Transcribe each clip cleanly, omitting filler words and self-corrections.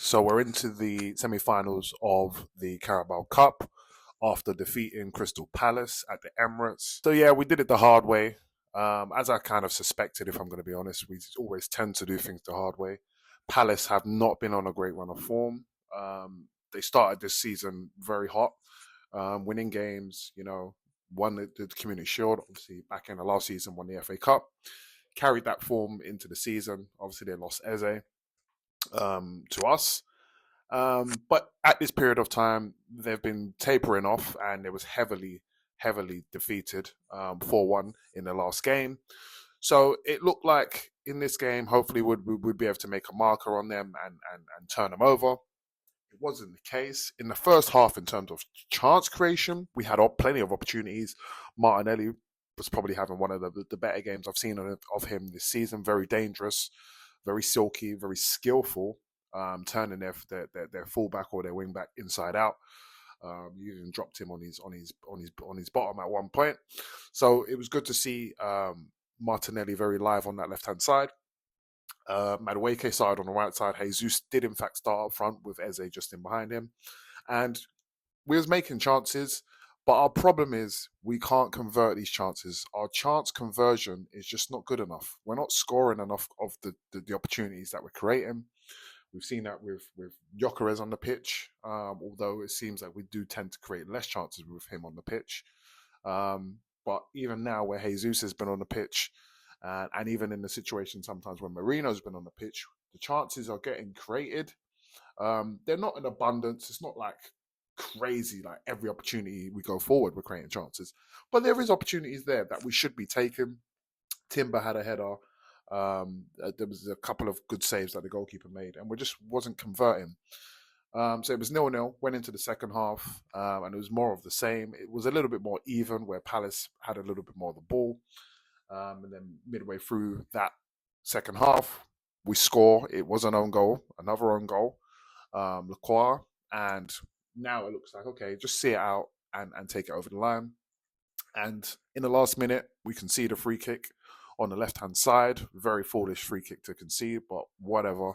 So we're into the semi-finals of the Carabao Cup after defeating Crystal Palace at the Emirates. So yeah, we did it the hard way. As I kind of suspected, if I'm going to be honest, we always tend to do things the hard way. Palace have not been on a great run of form. They started this season very hot, winning games. Won the Community Shield. Obviously, back in the last season, won the FA Cup. Carried that form into the season. Obviously, they lost Eze to us. But at this period of time, they've been tapering off, and it was heavily defeated 4-1 in the last game. So it looked like in this game, hopefully, we'd be able to make a marker on them and turn them over. It wasn't the case. In the first half, in terms of chance creation, we had plenty of opportunities. Martinelli was probably having one of the better games I've seen of him this season. Very dangerous, very silky, very skillful, turning their fullback or their wing back inside out. You even dropped him on his bottom at one point. So it was good to see Martinelli very live on that left hand side. Madueke side on the right side. Jesus did in fact start up front with Eze just in behind him, and we was making chances. But our problem is we can't convert these chances. Our chance conversion is just not good enough. We're not scoring enough of the opportunities that we're creating. We've seen that with Gyökeres on the pitch, although it seems like we do tend to create less chances with him on the pitch. But even now where Jesus has been on the pitch, and even in the situation sometimes when Marino's been on the pitch, the chances are getting created. They're not in abundance. It's not like crazy, like every opportunity we go forward, we're creating chances. But there is opportunities there that we should be taking. Timber had a header. There was a couple of good saves that the goalkeeper made, and we just wasn't converting. So it was 0-0, went into the second half, and it was more of the same. It was a little bit more even, where Palace had a little bit more of the ball. And then midway through that second half, we score. It was an own goal, another own goal, Lacroix, and now it looks like, okay, just see it out and take it over the line. And in the last minute, we concede a free kick on the left-hand side. Very foolish free kick to concede, but whatever.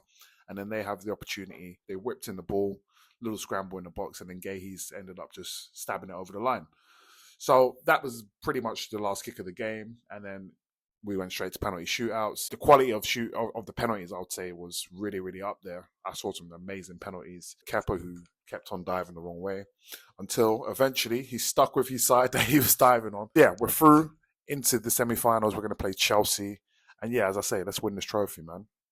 And then they have the opportunity. They whipped in the ball, little scramble in the box, and then Gahey's ended up just stabbing it over the line. So that was pretty much the last kick of the game. And then we went straight to penalty shootouts. The quality of the penalties, I would say, was really, really up there. I saw some amazing penalties. Kepa, who kept on diving the wrong way, until eventually he stuck with his side that he was diving on. Yeah, we're through into the semi-finals. We're going to play Chelsea. And yeah, as I say, let's win this trophy, man.